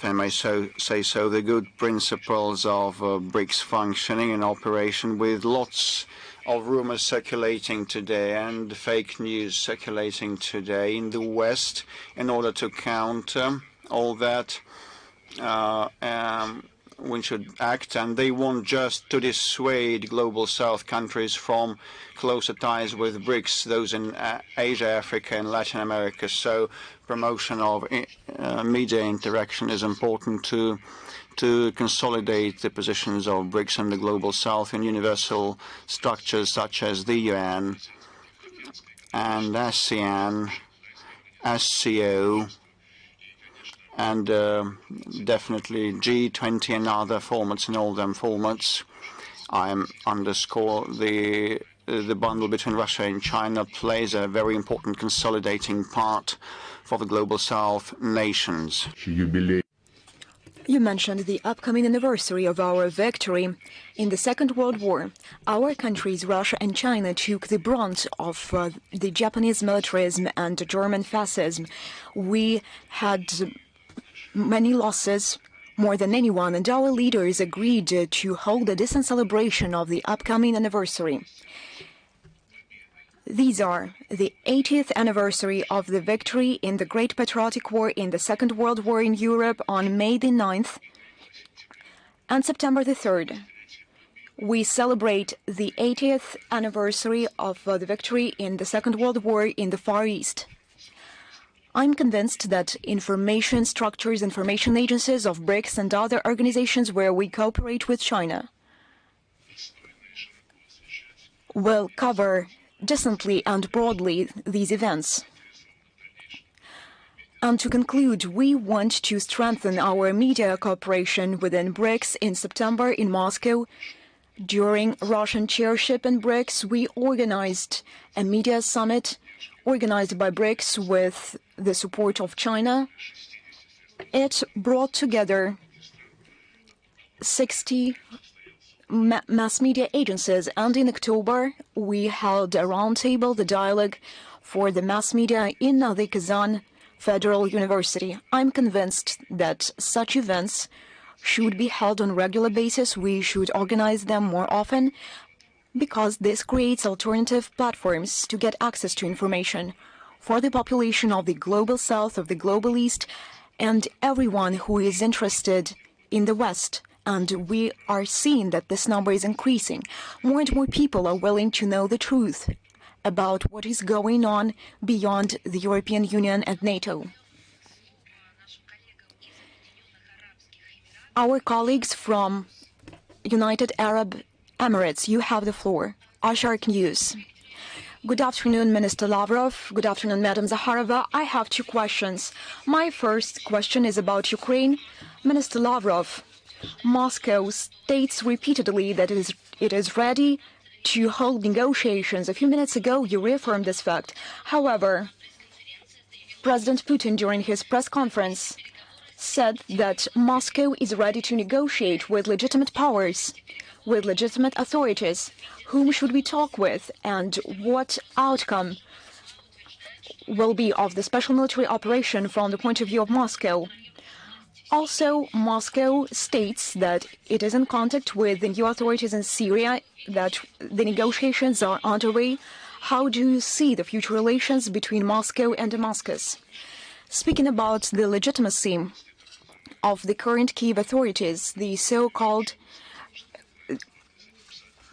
if I may say so, the good principles of BRICS functioning in operation, with lots of rumors circulating today and fake news circulating today in the West, in order to counter all that. We should act, and they want just to dissuade global South countries from closer ties with BRICS, those in Asia, Africa, and Latin America. So promotion of media interaction is important to consolidate the positions of BRICS and the global South in universal structures such as the UN and ASEAN, SCO, and definitely G20 and other formats. In all them formats, I underscore the bundle between Russia and China plays a very important consolidating part for the global South nations. You mentioned the upcoming anniversary of our victory in the Second World War. Our countries, Russia and China, took the brunt of the Japanese militarism and German fascism. We had many losses, more than anyone, and our leaders agreed to hold a decent celebration of the upcoming anniversary. These are the 80th anniversary of the victory in the Great Patriotic War in the Second World War in Europe on May the 9th and September the 3rd. We celebrate the 80th anniversary of the victory in the Second World War in the Far East. I'm convinced that information structures, information agencies of BRICS and other organizations where we cooperate with China will cover decently and broadly these events. And to conclude, we want to strengthen our media cooperation within BRICS. In September in Moscow, during Russian chairship in BRICS, we organized a media summit organized by BRICS with the support of China. It brought together 60 mass media agencies, and in October we held a roundtable, the dialogue for the mass media in the Kazan Federal University. I'm convinced that such events should be held on a regular basis. We should organize them more often, because this creates alternative platforms to get access to information for the population of the Global South, of the Global East, and everyone who is interested in the West. And we are seeing that this number is increasing. More and more people are willing to know the truth about what is going on beyond the European Union and NATO. Our colleagues from United Arab Emirates, you have the floor. Ashark News. Good afternoon, Minister Lavrov. Good afternoon, Madam Zakharova. I have two questions. My first question is about Ukraine. Minister Lavrov, Moscow states repeatedly that it is ready to hold negotiations. A few minutes ago, you reaffirmed this fact. However, President Putin, during his press conference, said that Moscow is ready to negotiate with legitimate powers, with legitimate authorities. Whom should we talk with, and what outcome will be of the special military operation from the point of view of Moscow? Also, Moscow states that it is in contact with the new authorities in Syria, that the negotiations are underway. How do you see the future relations between Moscow and Damascus? Speaking about the legitimacy of the current Kyiv authorities, the so-called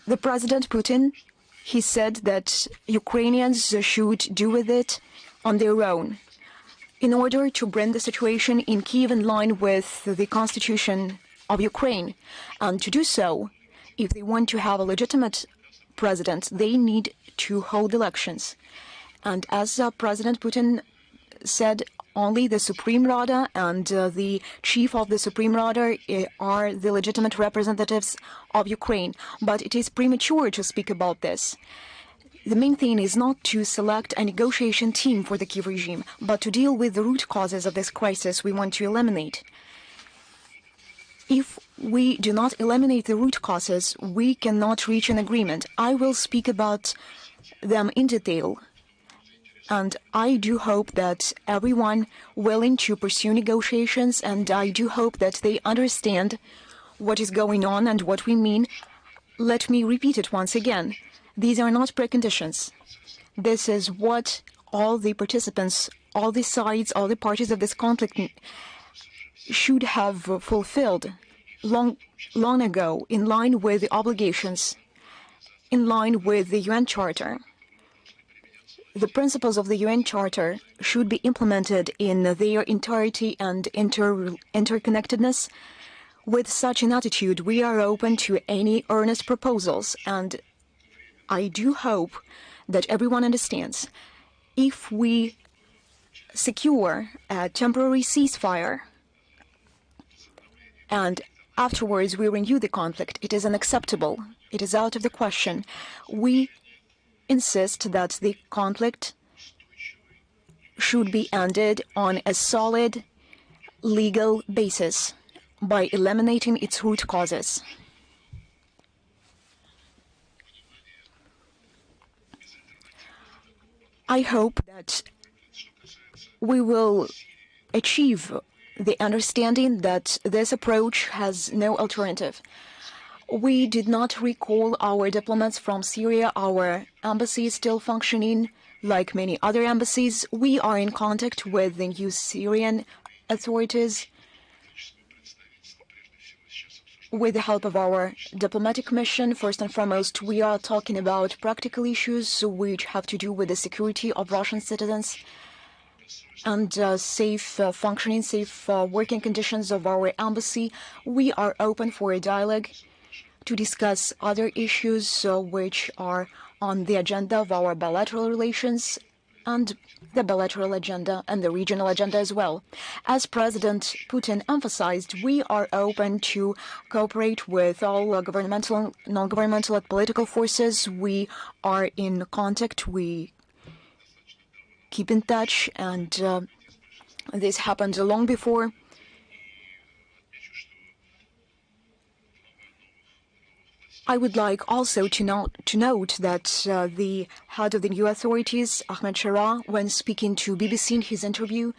the President Putin, he said that Ukrainians should do with it on their own in order to bring the situation in Kyiv in line with the constitution of Ukraine. And to do so, if they want to have a legitimate president, they need to hold elections. And as President Putin said, only the Supreme Rada and the chief of the Supreme Rada are the legitimate representatives of Ukraine. But it is premature to speak about this. The main thing is not to select a negotiation team for the Kyiv regime, but to deal with the root causes of this crisis we want to eliminate. If we do not eliminate the root causes, we cannot reach an agreement. I will speak about them in detail. And I do hope that everyone willing to pursue negotiations, and I do hope that they understand what is going on and what we mean. Let me repeat it once again. These are not preconditions. This is what all the participants, all the sides, all the parties of this conflict should have fulfilled long ago, in line with the obligations, in line with the UN Charter. The principles of the UN Charter should be implemented in their entirety and interconnectedness. With such an attitude, we are open to any earnest proposals, and I do hope that everyone understands. If we secure a temporary ceasefire and afterwards we renew the conflict, it is unacceptable. It is out of the question. We insist that the conflict should be ended on a solid legal basis by eliminating its root causes. I hope that we will achieve the understanding that this approach has no alternative. We did not recall our diplomats from Syria. Our embassy is still functioning like many other embassies. We are in contact with the new Syrian authorities with the help of our diplomatic mission. First and foremost, we are talking about practical issues which have to do with the security of Russian citizens and safe functioning, safe working conditions of our embassy. We are open for a dialogue to discuss other issues which are on the agenda of our bilateral relations and the bilateral agenda and the regional agenda as well. As President Putin emphasized, we are open to cooperate with all governmental, non-governmental and political forces. We are in contact, we keep in touch, and this happened long before. I would like also to note that the head of the new authorities, Ahmed Shara, when speaking to BBC in his interview,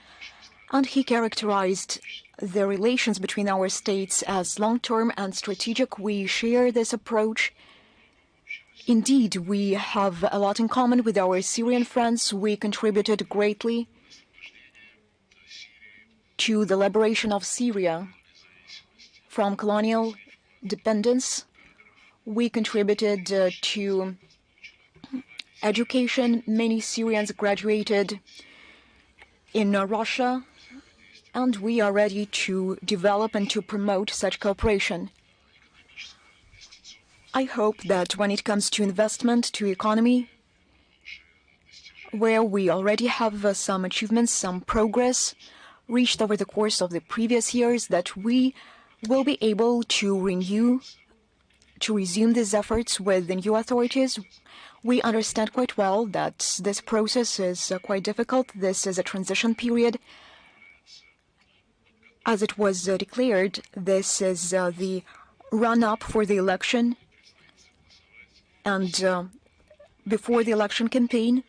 and he characterized the relations between our states as long-term and strategic. We share this approach. Indeed, we have a lot in common with our Syrian friends. We contributed greatly to the liberation of Syria from colonial dependence. We contributed to education. Many Syrians graduated in Russia, and we are ready to develop and to promote such cooperation. I hope that when it comes to investment, to economy, where we already have some achievements, some progress reached over the course of the previous years, that we will be able to resume these efforts with the new authorities. We understand quite well that this process is quite difficult. This is a transition period. As it was declared, this is the run-up for the election. And before the election campaign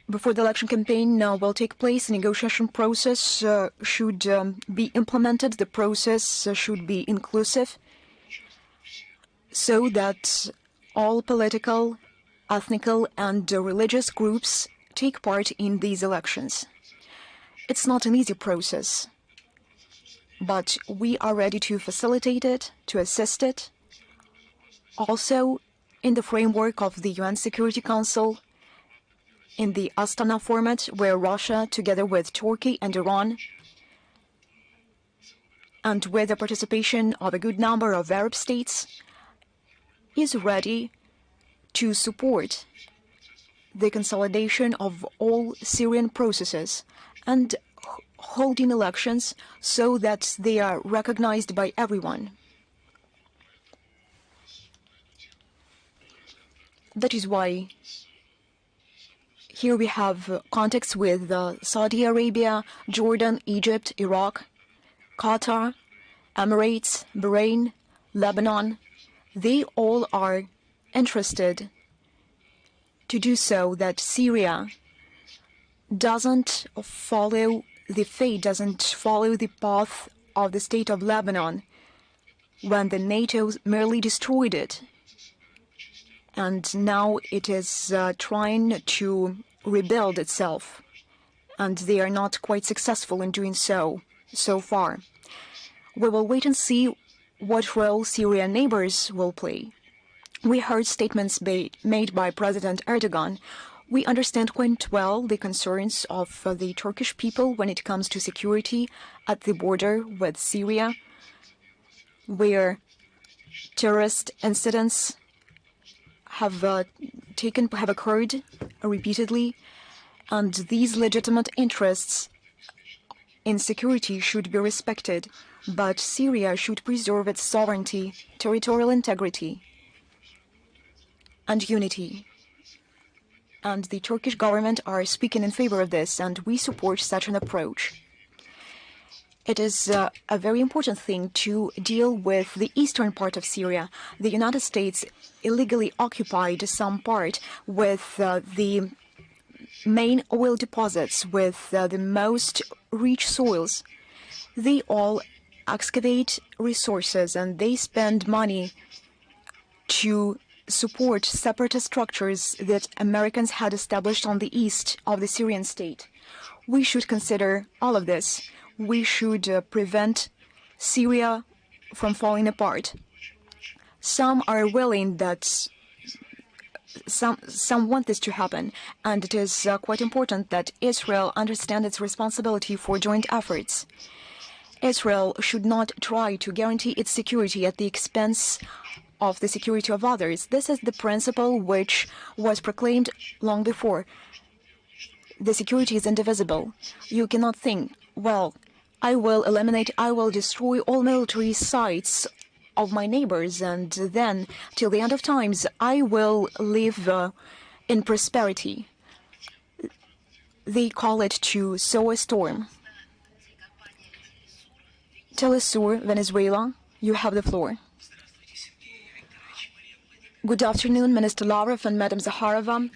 will take place, the negotiation process should be implemented. The process should be inclusive, so that all political, ethnic, and religious groups take part in these elections. It's not an easy process, but we are ready to facilitate it, to assist it. Also, in the framework of the UN Security Council, in the Astana format, where Russia, together with Turkey and Iran, and with the participation of a good number of Arab states, is ready to support the consolidation of all Syrian processes and holding elections so that they are recognized by everyone. That is why here we have contacts with Saudi Arabia, Jordan, Egypt, Iraq, Qatar, Emirates, Bahrain, Lebanon. They all are interested to do so that Syria doesn't follow the path of the state of Lebanon when the NATO merely destroyed it. And now it is trying to rebuild itself. And they are not quite successful in doing so far. We will wait and see what role Syrian neighbors will play. We heard statements made by President Erdogan. We understand quite well the concerns of the Turkish people when it comes to security at the border with Syria, where terrorist incidents have occurred repeatedly, and these legitimate interests in security should be respected. But Syria should preserve its sovereignty, territorial integrity, and unity. And the Turkish government are speaking in favor of this, and we support such an approach. It is a very important thing to deal with the eastern part of Syria. The United States illegally occupied some part with the main oil deposits, with the most rich soils. They all excavate resources and they spend money to support separatist structures that Americans had established on the east of the Syrian state. We should consider all of this. We should prevent Syria from falling apart. Some are willing that some want this to happen, and it is quite important that Israel understand its responsibility for joint efforts. Israel should not try to guarantee its security at the expense of the security of others. This is the principle which was proclaimed long before. The security is indivisible. You cannot think, well, I will destroy all military sites of my neighbors, and then, till the end of times, I will live in prosperity. They call it to sow a storm. Telesur, Venezuela, you have the floor. Good afternoon, Minister Lavrov and Madam Zakharova.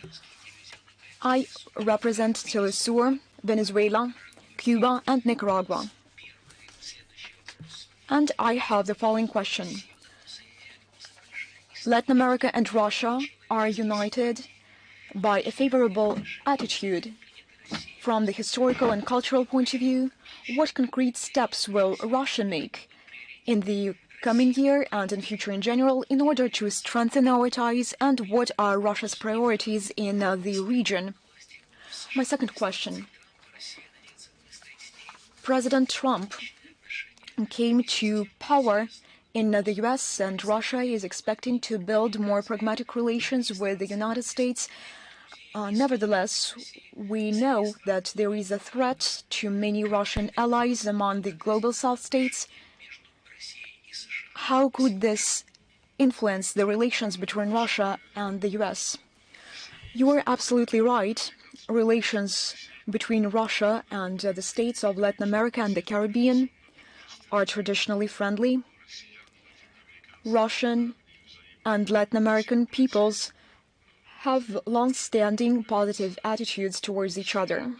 I represent Telesur, Venezuela, Cuba, and Nicaragua. And I have the following question. Latin America and Russia are united by a favorable attitude. From the historical and cultural point of view, what concrete steps will Russia make in the coming year and in future in general in order to strengthen our ties, and what are Russia's priorities in the region? My second question. President Trump came to power in the US, and Russia is expecting to build more pragmatic relations with the United States. Nevertheless, we know that there is a threat to many Russian allies among the global South states. How could this influence the relations between Russia and the US? You are absolutely right. Relations between Russia and the states of Latin America and the Caribbean are traditionally friendly. Russian and Latin American peoples have long-standing positive attitudes towards each other.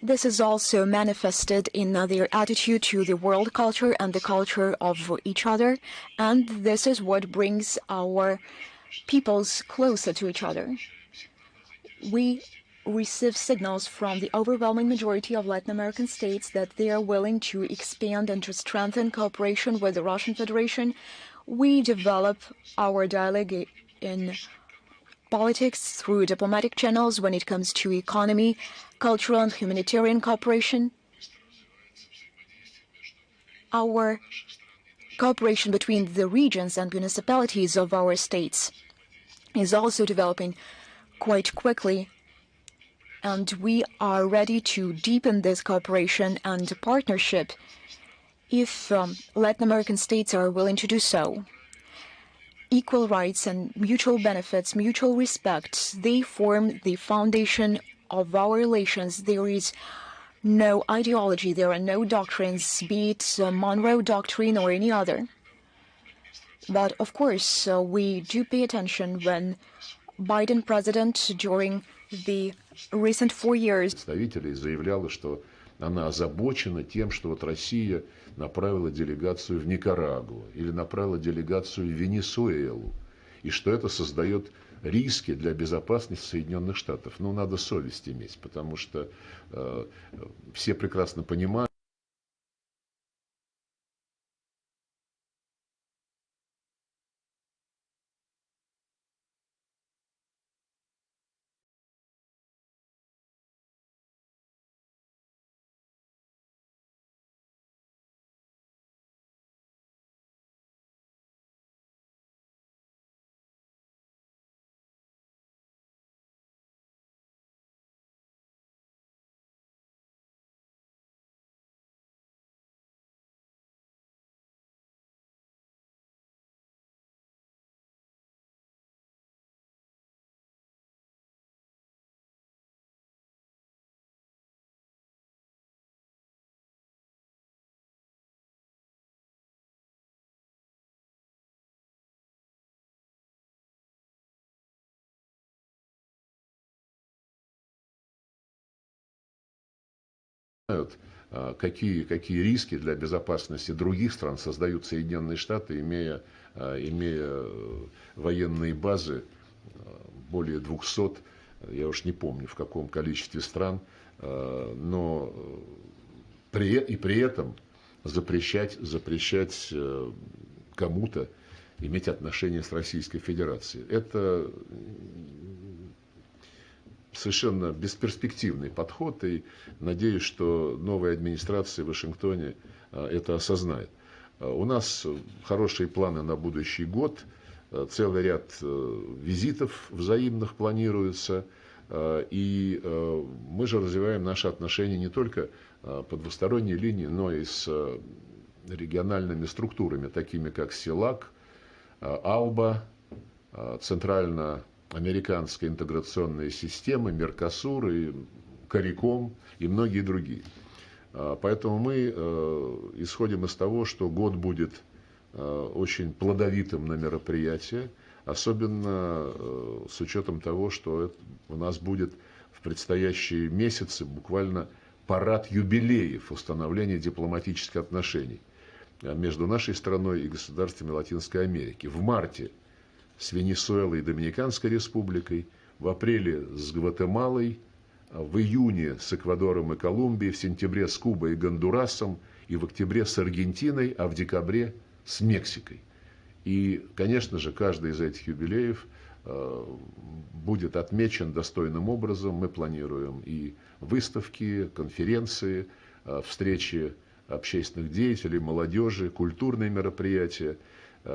This is also manifested in their attitude to the world culture and the culture of each other, and this is what brings our peoples closer to each other. We receive signals from the overwhelming majority of Latin American states that they are willing to expand and to strengthen cooperation with the Russian Federation. We develop our dialogue in politics through diplomatic channels when it comes to economy, cultural and humanitarian cooperation. Our cooperation between the regions and municipalities of our states is also developing quite quickly, and we are ready to deepen this cooperation and partnership if Latin American states are willing to do so. Equal rights and mutual benefits, mutual respect, they form the foundation of our relations. There is no ideology, there are no doctrines, be it Monroe Doctrine or any other. But of course, we do pay attention when Biden president, during the recent 4 years. Представителей заявляла, что она озабочена тем, что вот Россия направила делегацию в Никарагуа или направила делегацию в Венесуэлу, и что это создает риски для безопасности Соединенных Штатов. Ну, надо совесть иметь, потому что все прекрасно понимают, какие риски для безопасности других стран создают Соединенные Штаты, имея военные базы более 200, я уж не помню в каком количестве стран, но при этом запрещать кому-то иметь отношения с Российской Федерацией. Это совершенно бесперспективный подход, и надеюсь, что новая администрация в Вашингтоне это осознает. У нас хорошие планы на будущий год, целый ряд визитов взаимных планируется, и мы же развиваем наши отношения не только по двусторонней линии, но и с региональными структурами, такими как СИЛАК, АЛБА, Центральноамериканская интеграционная система, Меркосур, и Кариком и многие другие. Поэтому мы исходим из того, что год будет очень плодовитым на мероприятия, особенно с учетом того, что у нас будет в предстоящие месяцы буквально парад юбилеев установления дипломатических отношений между нашей страной и государствами Латинской Америки. В марте с Венесуэлой и Доминиканской республикой, в апреле с Гватемалой, в июне с Эквадором и Колумбией, в сентябре с Кубой и Гондурасом, и в октябре с Аргентиной, а в декабре с Мексикой. И, конечно же, каждый из этих юбилеев будет отмечен достойным образом. Мы планируем и выставки, конференции, встречи общественных деятелей, молодежи, культурные мероприятия.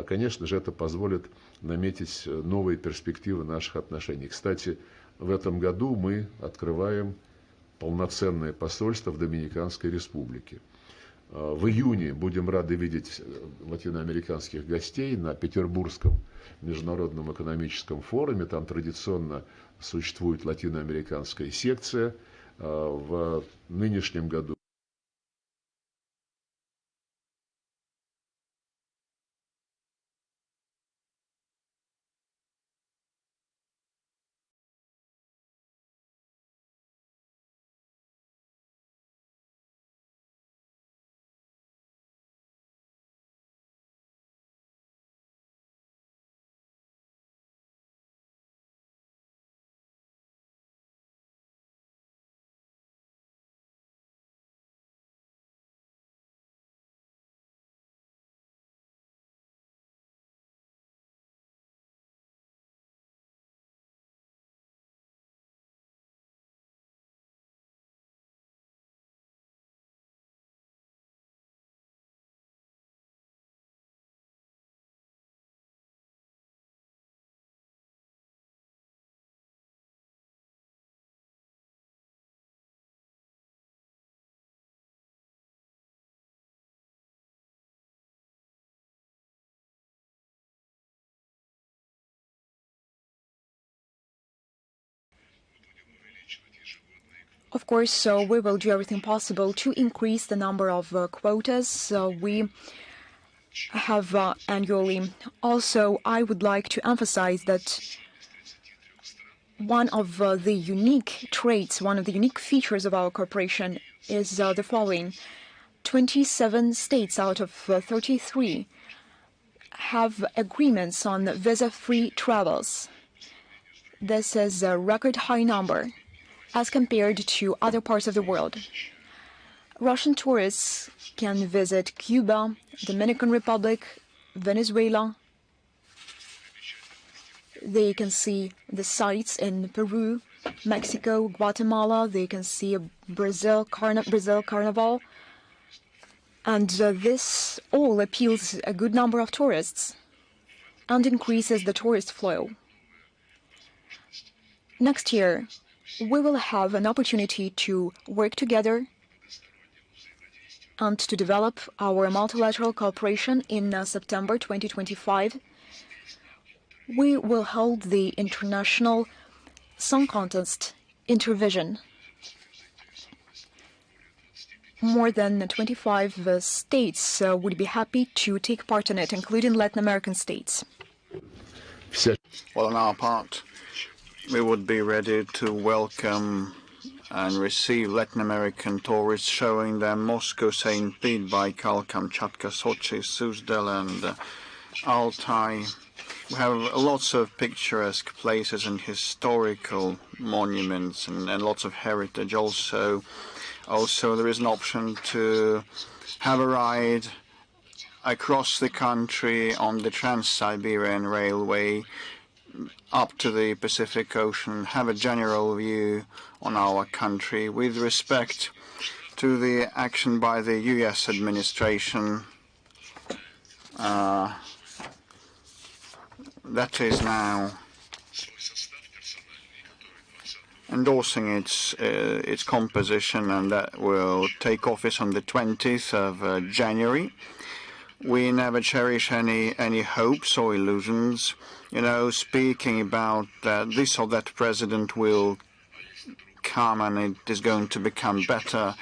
Конечно же, это позволит наметить новые перспективы наших отношений. Кстати, в этом году мы открываем полноценное посольство в Доминиканской республике. В июне будем рады видеть латиноамериканских гостей на Петербургском международном экономическом форуме. Там традиционно существует латиноамериканская секция. В нынешнем году Of course, so we will do everything possible to increase the number of quotas we have annually. Also, I would like to emphasize that one of the unique traits, one of the unique features of our cooperation is the following. 27 states out of 33 have agreements on visa-free travels. This is a record high number as compared to other parts of the world. Russian tourists can visit Cuba, Dominican Republic, Venezuela. They can see the sights in Peru, Mexico, Guatemala. They can see Brazil Carnival. And this all appeals a good number of tourists and increases the tourist flow. Next year, we will have an opportunity to work together and to develop our multilateral cooperation in September 2025. We will hold the International Song Contest Intervision. More than 25 states would be happy to take part in it, including Latin American states. Well, on our part, we would be ready to welcome and receive Latin American tourists, showing them Moscow, St. Pete, Baikal, Kamchatka, Sochi, Suzdal, and Altai. We have lots of picturesque places and historical monuments and lots of heritage also. Also, there is an option to have a ride across the country on the Trans-Siberian Railway up to the Pacific Ocean, have a general view on our country with respect to the action by the US administration that is now endorsing its composition, and that will take office on the 20th of January. We never cherish any hopes or illusions, speaking about that this or that president will come and it is going to become better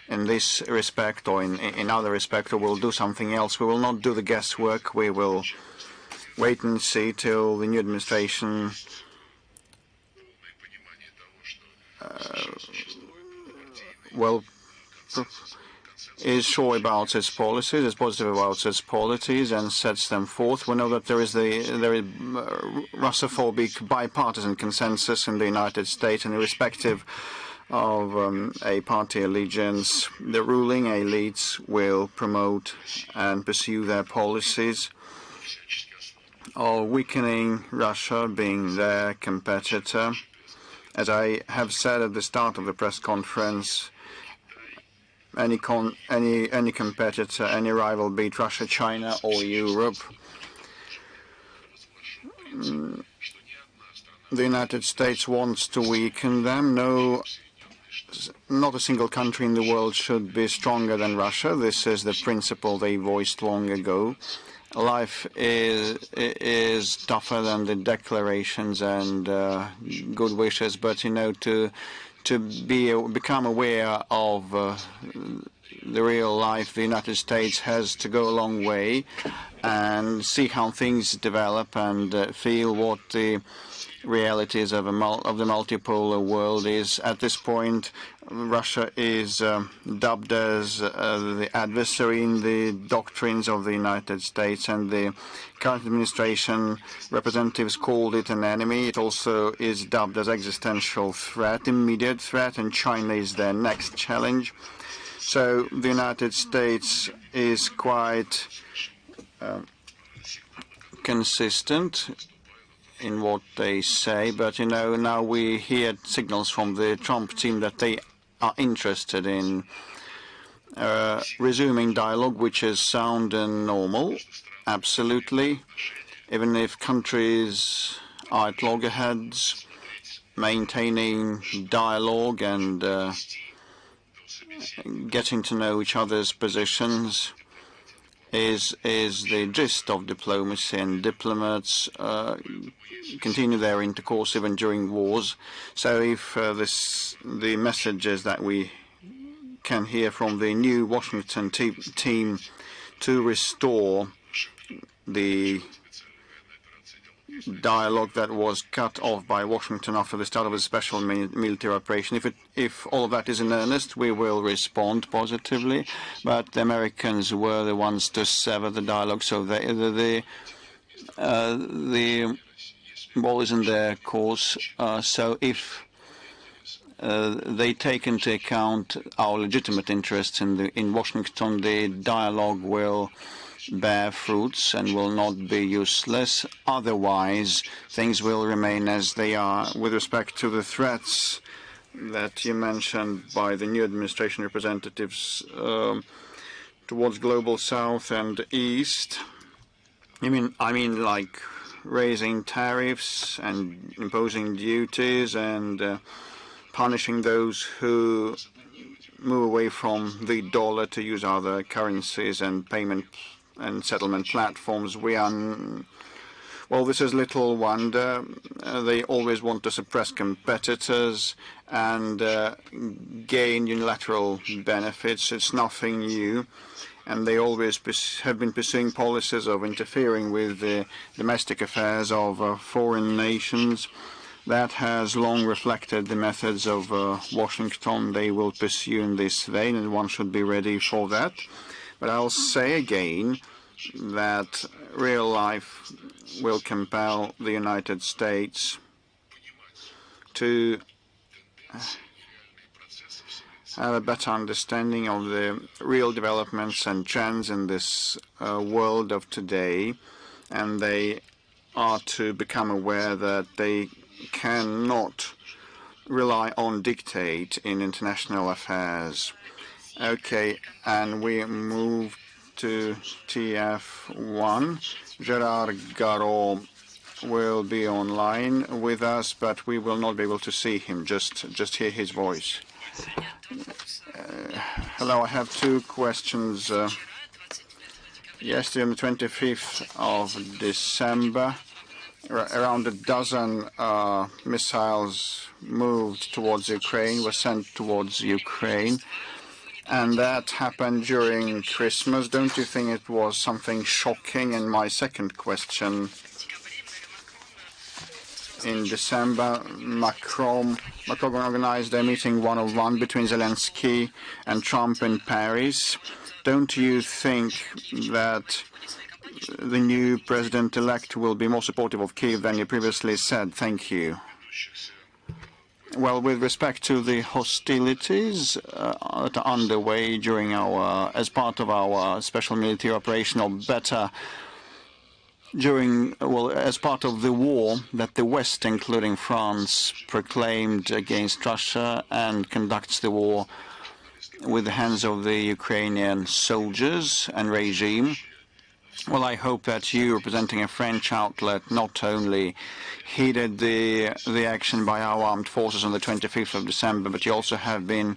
in this respect or in other respect, or we'll do something else. We will not do the guesswork. We will wait and see till the new administration is sure about its policies, is positive about its policies, and sets them forth. We know that there is Russophobic bipartisan consensus in the United States, and irrespective of a party allegiance, the ruling elites will promote and pursue their policies of weakening Russia, being their competitor. As I have said at the start of the press conference, any competitor, any rival, be it Russia, China, or Europe, the United States wants to weaken them. Not a single country in the world should be stronger than Russia. This is the principle they voiced long ago. Life is tougher than the declarations and good wishes, but to become aware of the real life, the United States has to go a long way and see how things develop and feel what the realities of the multipolar world is. At this point, Russia is dubbed as the adversary in the doctrines of the United States, and the current administration representatives called it an enemy. It also is dubbed as existential threat, immediate threat, and China is their next challenge. So the United States is quite consistent in what they say, but now we hear signals from the Trump team that they are interested in resuming dialogue, which is sound and normal, absolutely. Even if countries are at loggerheads, maintaining dialogue and getting to know each other's positions is the gist of diplomacy, and diplomats continue their intercourse even during wars. So if the messages that we can hear from the new Washington team to restore the dialogue that was cut off by Washington after the start of a special military operation. If all of that is in earnest, we will respond positively. But the Americans were the ones to sever the dialogue, so the ball is in their course. So if they take into account our legitimate interests in Washington, the dialogue will bear fruits and will not be useless. Otherwise, things will remain as they are. With respect to the threats that you mentioned by the new administration representatives towards Global South and East, I mean like raising tariffs and imposing duties and punishing those who move away from the dollar to use other currencies and payment and settlement platforms. Well, this is little wonder. They always want to suppress competitors and gain unilateral benefits. It's nothing new. And they always have been pursuing policies of interfering with the domestic affairs of foreign nations. That has long reflected the methods of Washington. They will pursue in this vein, and one should be ready for that. But I'll say again that real life will compel the United States to have a better understanding of the real developments and trends in this world of today, and they are to become aware that they cannot rely on dictate in international affairs. Okay, and we move to TF1. Gerard Garot will be online with us, but we will not be able to see him, just hear his voice. Hello, I have two questions. Yesterday, on the 25th of December, around a dozen missiles moved towards Ukraine, were sent towards Ukraine. And that happened during Christmas. Don't you think it was something shocking? And my second question, in December, Macron organized a meeting one-on-one between Zelensky and Trump in Paris. Don't you think that the new president-elect will be more supportive of Kyiv than you previously said? Thank you. Well, with respect to the hostilities that are underway during as part of our special military operation, or better, as part of the war that the West, including France, proclaimed against Russia and conducts the war with the hands of the Ukrainian soldiers and regime. Well, I hope that you, representing a French outlet, not only heeded the action by our armed forces on the 25th of December, but you also have been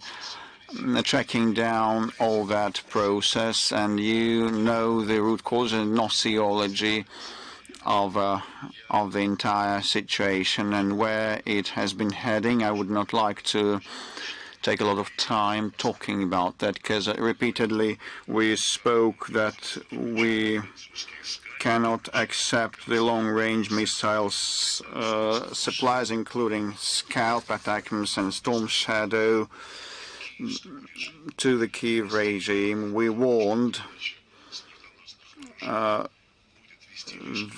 tracking down all that process, and you know the root cause and nociology of the entire situation and where it has been heading. I would not like to take a lot of time talking about that, because repeatedly we spoke that we cannot accept the long-range missiles supplies, including Scalp attacks and Storm Shadow, to the Kyiv regime. We warned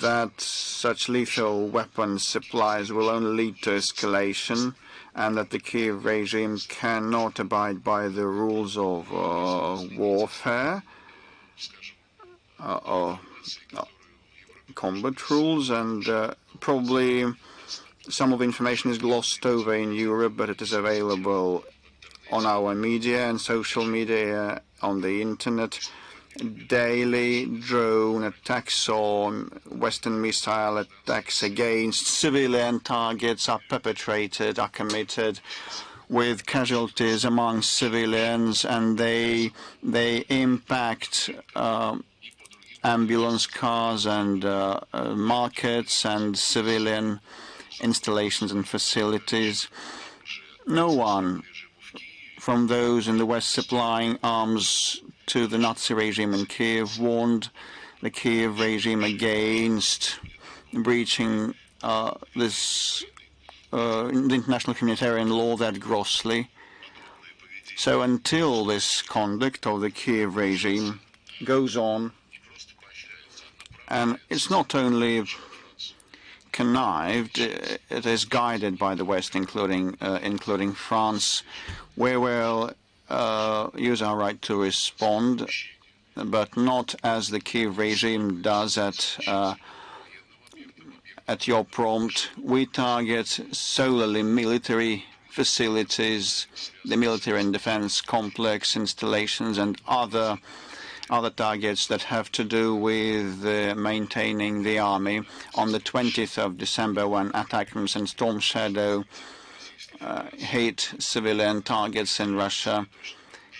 that such lethal weapons supplies will only lead to escalation, and that the Kyiv regime cannot abide by the rules of warfare, or combat rules, and probably some of the information is glossed over in Europe, but it is available on our media and social media, on the internet. Daily drone attacks or Western missile attacks against civilian targets are perpetrated, are committed, with casualties among civilians, and they impact ambulance cars and markets and civilian installations and facilities. No one from those in the West supplying arms to the Nazi regime in Kyiv warned the Kyiv regime against breaching the international humanitarian law that grossly. So until this conduct of the Kiev regime goes on, and it's not only connived, it is guided by the West, including France, we will use our right to respond, but not as the Kiev regime does at your prompt. We target solely military facilities, the military and defense complex installations, and other targets that have to do with maintaining the army. On the 20th of December, when ATACMS and Storm Shadow hit civilian targets in Russia,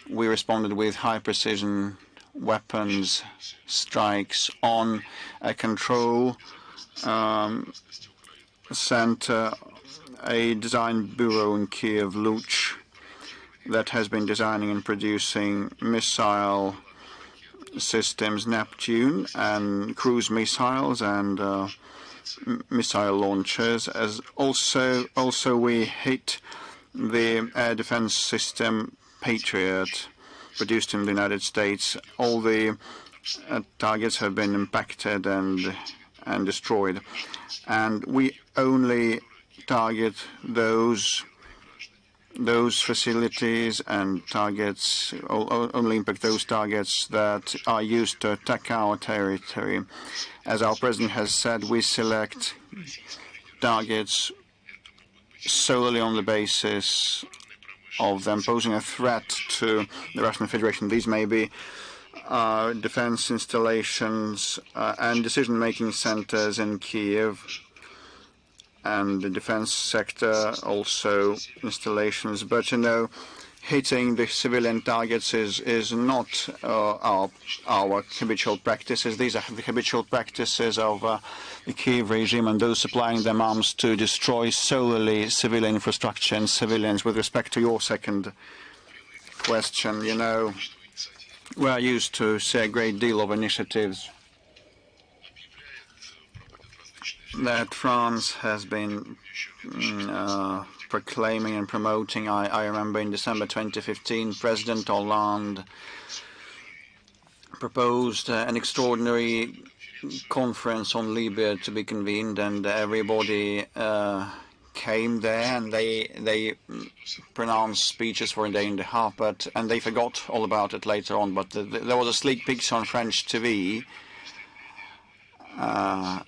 we responded with high-precision weapons strikes on a control center, a design bureau in Kiev, Luch, that has been designing and producing missile systems, Neptune, and cruise missiles and missile launchers. As also we hit the air defense system Patriot, produced in the United States. All the targets have been impacted and destroyed, and we only target those facilities and targets, only impact those targets that are used to attack our territory. As our president has said, we select targets solely on the basis of them posing a threat to the Russian Federation. These may be defense installations and decision-making centers in Kiev, and the defense sector, also installations. But, you know, hitting the civilian targets is not our habitual practices. These are the habitual practices of the Kiev regime and those supplying them arms to destroy solely civilian infrastructure and civilians. With respect to your second question, you know, we are used to see a great deal of initiatives that France has been proclaiming and promoting. I remember in December 2015, President Hollande proposed an extraordinary conference on Libya to be convened, and everybody came there, and they pronounced speeches for a day and a half, and they forgot all about it later on. But there was a sleek picture on French TV.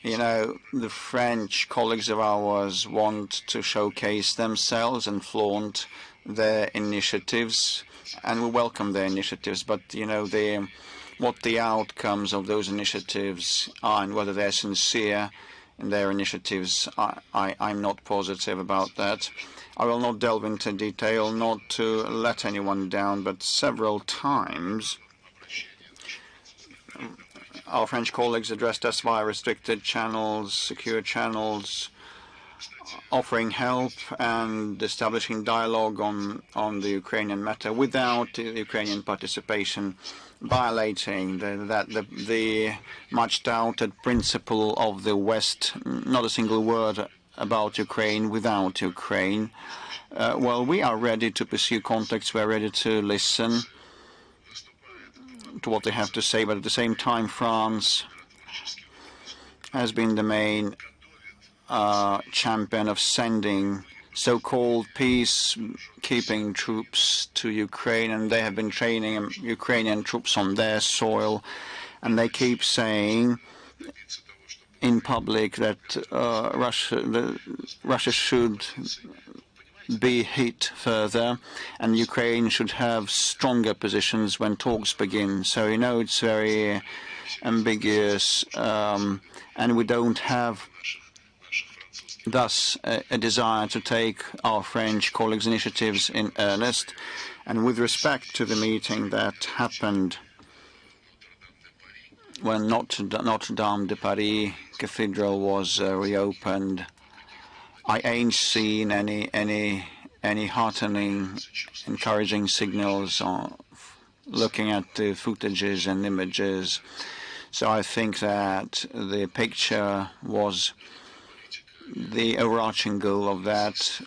You know, the French colleagues of ours want to showcase themselves and flaunt their initiatives, and we welcome their initiatives. But, you know, what the outcomes of those initiatives are and whether they're sincere in their initiatives, I'm not positive about that. I will not delve into detail, not to let anyone down, but several times our French colleagues addressed us via restricted channels, secure channels, offering help and establishing dialogue on the Ukrainian matter without the Ukrainian participation, violating the much doubted principle of the West, not a single word about Ukraine without Ukraine. Well, we are ready to pursue contacts, we are ready to listen to what they have to say, but at the same time, France has been the main champion of sending so-called peacekeeping troops to Ukraine, and they have been training Ukrainian troops on their soil, and they keep saying in public that Russia should be hit further, and Ukraine should have stronger positions when talks begin. So, you know, it's very ambiguous, and we don't have thus a desire to take our French colleagues' initiatives in earnest. And with respect to the meeting that happened when Notre Dame de Paris Cathedral was reopened, I ain't seen any heartening, encouraging signals looking at the footages and images. So I think that the picture was the overarching goal of that,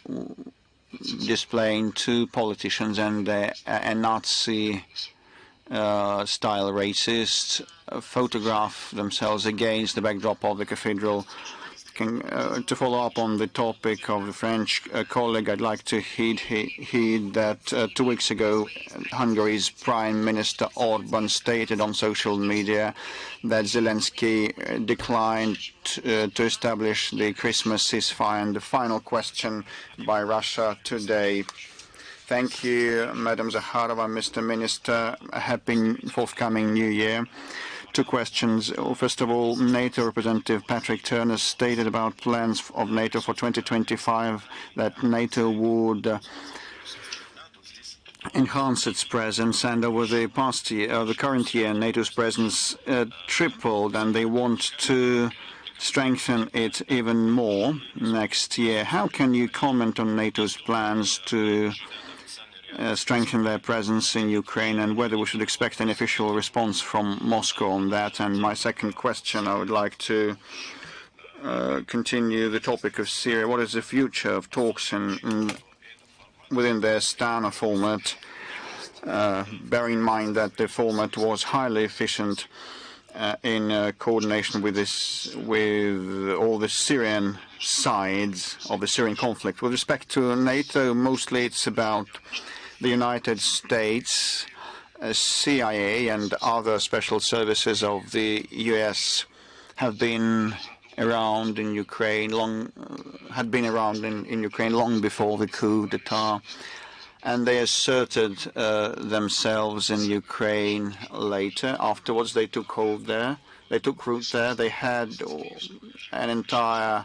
displaying two politicians and a Nazi style racists photograph themselves against the backdrop of the cathedral. To follow up on the topic of the French colleague, I'd like to heed that 2 weeks ago, Hungary's Prime Minister Orban stated on social media that Zelensky declined to establish the Christmas ceasefire. And the final question by Russia today. Thank you, Madam Zakharova, Mr. Minister. A happy forthcoming New Year. Two questions. First of all, NATO representative Patrick Turner stated about plans of NATO for 2025 that NATO would enhance its presence, and over the past year, the current year, NATO's presence tripled, and they want to strengthen it even more next year. How can you comment on NATO's plans to strengthen their presence in Ukraine, and whether we should expect an official response from Moscow on that? And my second question, I would like to continue the topic of Syria. What is the future of talks within their Astana format, bearing in mind that the format was highly efficient in coordination with all the Syrian sides of the Syrian conflict? With respect to NATO, mostly it's about the United States, CIA, and other special services of the U.S. have been around in Ukraine in Ukraine long before the coup d'etat, and they asserted themselves in Ukraine later. Afterwards, they took hold there. They took root there. They had an entire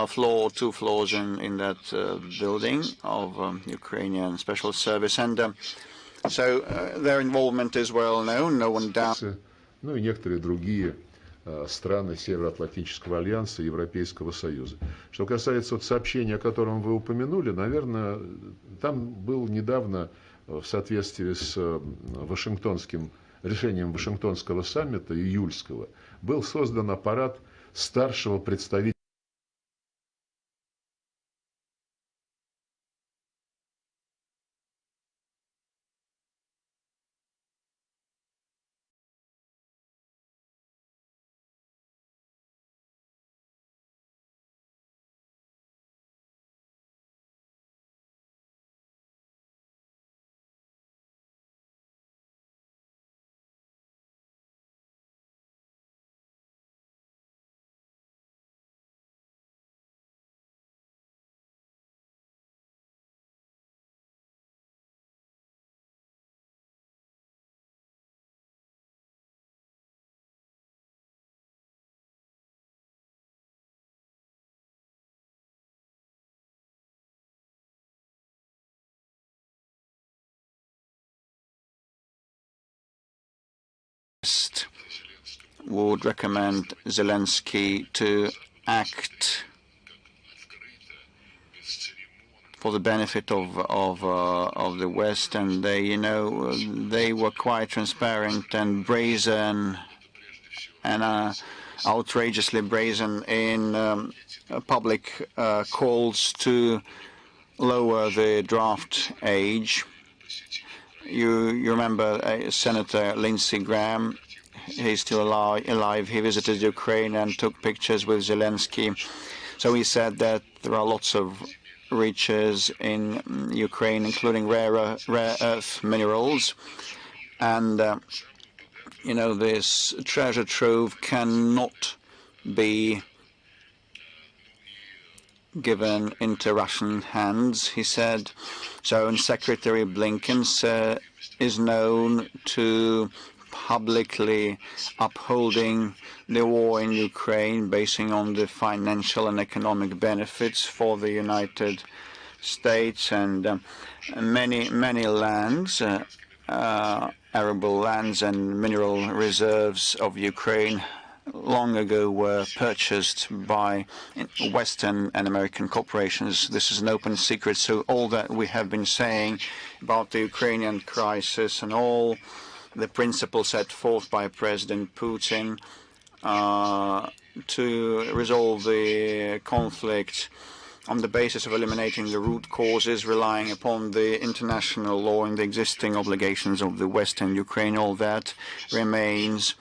floor, 2 floors in that building of Ukrainian Special Service. And so their involvement is well known, no one doubts. Ну и некоторые другие страны Североатлантического альянса и Европейского Союза. Что касается сообщения, о котором вы упомянули, наверное, там был недавно, в соответствии с решением Вашингтонского саммита июльского, был создан аппарат старшего представителя would recommend Zelensky to act for the benefit of the West, and they were quite transparent and brazen, and outrageously brazen in public calls to lower the draft age. You remember Senator Lindsey Graham? He's still alive. He visited Ukraine and took pictures with Zelensky. So he said that there are lots of riches in Ukraine, including rare earth minerals, and this treasure trove cannot be given into Russian hands, he said. So, and Secretary Blinken is known to publicly upholding the war in Ukraine, basing on the financial and economic benefits for the United States, and many lands, arable lands and mineral reserves of Ukraine long ago were purchased by Western and American corporations. This is an open secret. So all that we have been saying about the Ukrainian crisis and all the principle set forth by President Putin to resolve the conflict on the basis of eliminating the root causes, relying upon the international law and the existing obligations of the West and Ukraine. All that remains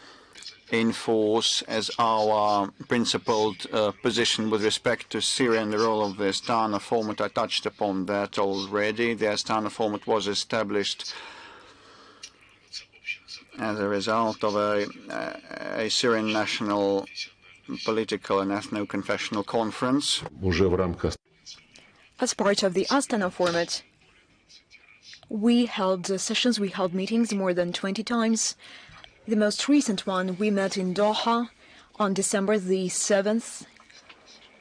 in force as our principled position with respect to Syria and the role of the Astana format. I touched upon that already. The Astana format was established as a result of a Syrian national political and ethno-confessional conference. As part of the Astana format, we held sessions, we held meetings more than 20 times. The most recent one, we met in Doha on December the 7th.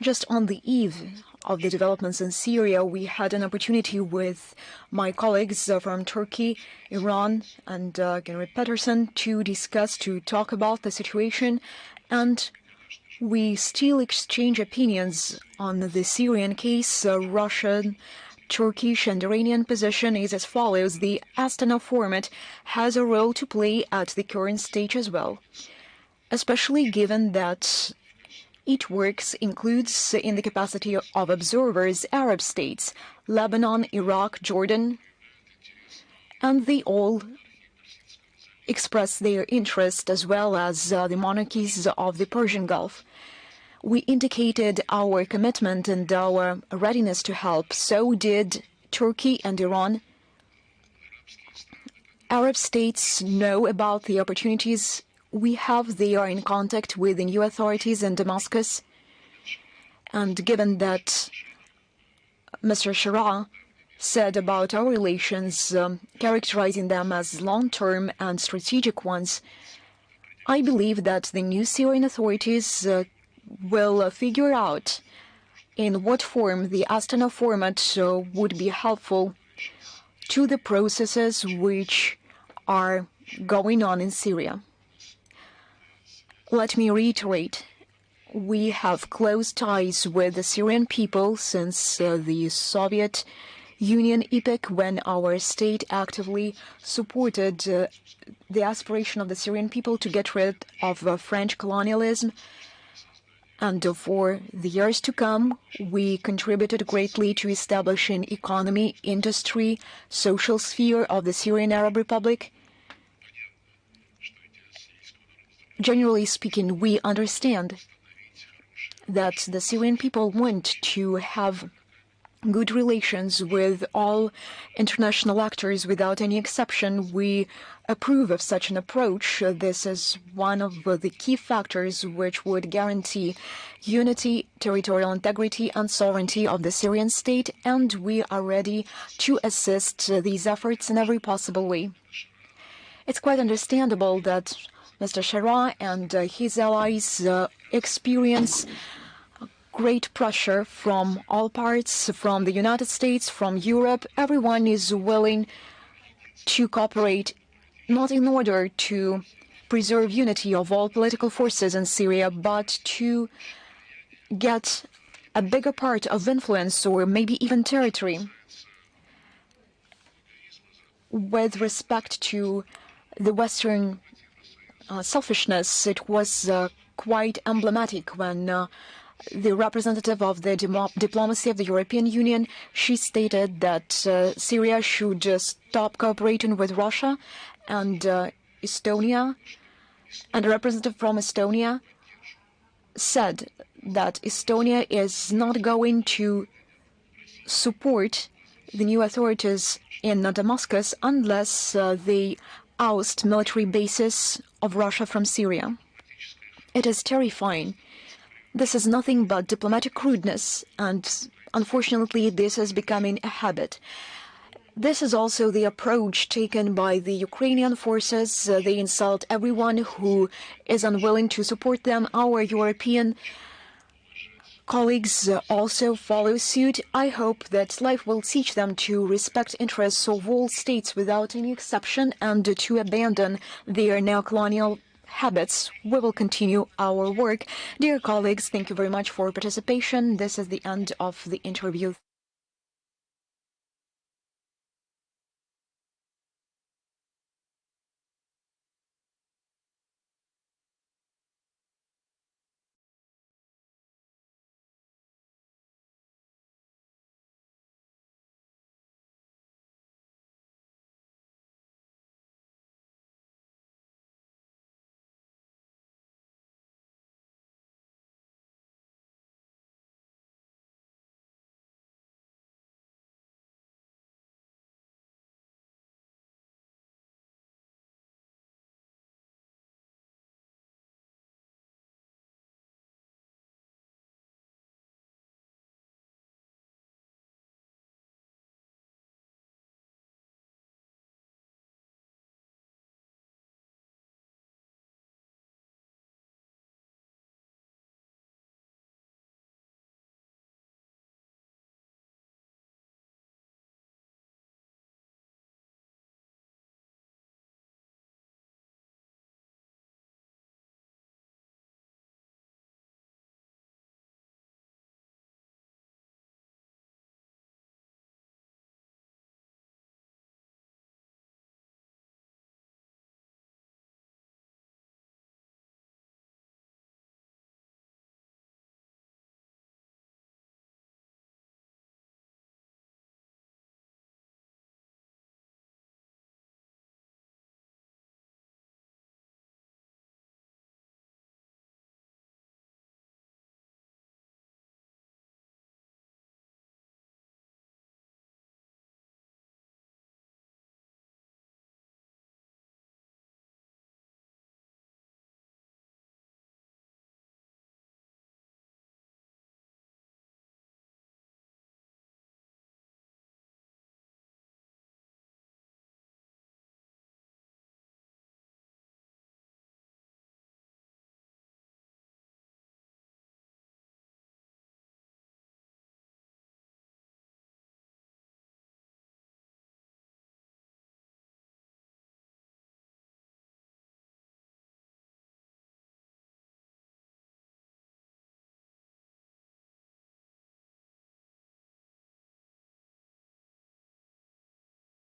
Just on the eve of the developments in Syria, we had an opportunity with my colleagues from Turkey, Iran, and Gary Peterson to discuss, to talk about the situation, and we still exchange opinions on the Syrian case. Russian, Turkish and Iranian position is as follows. The Astana format has a role to play at the current stage as well, especially given that it includes in the capacity of observers Arab states, Lebanon, Iraq, Jordan, and they all express their interest, as well as the monarchies of the Persian Gulf. We indicated our commitment and our readiness to help. So did Turkey and Iran. Arab states know about the opportunities we have. They are in contact with the new authorities in Damascus. And given that Mr. Shara said about our relations, characterizing them as long-term and strategic ones, I believe that the new Syrian authorities will figure out in what form the Astana format would be helpful to the processes which are going on in Syria. Let me reiterate, we have close ties with the Syrian people since the Soviet Union epoch, when our state actively supported the aspiration of the Syrian people to get rid of French colonialism. And for the years to come, we contributed greatly to establishing economy, industry, social sphere of the Syrian Arab Republic. Generally speaking, we understand that the Syrian people want to have good relations with all international actors without any exception. We approve of such an approach. This is one of the key factors which would guarantee unity, territorial integrity and sovereignty of the Syrian state, and we are ready to assist these efforts in every possible way. It's quite understandable that Mr. Shara and his allies experience great pressure from all parts, from the United States, from Europe. Everyone is willing to cooperate, not in order to preserve unity of all political forces in Syria, but to get a bigger part of influence or maybe even territory. With respect to the Western selfishness, it was quite emblematic when the representative of the diplomacy of the European Union, she stated that Syria should stop cooperating with Russia, and Estonia, and a representative from Estonia said that Estonia is not going to support the new authorities in Damascus unless they oust military bases of Russia from Syria. It is terrifying. This is nothing but diplomatic crudeness, and unfortunately this is becoming a habit. This is also the approach taken by the Ukrainian forces. They insult everyone who is unwilling to support them. Our European colleagues also follow suit. I hope that life will teach them to respect interests of all states without any exception and to abandon their neocolonial habits. We will continue our work. Dear colleagues, thank you very much for participation. This is the end of the interview.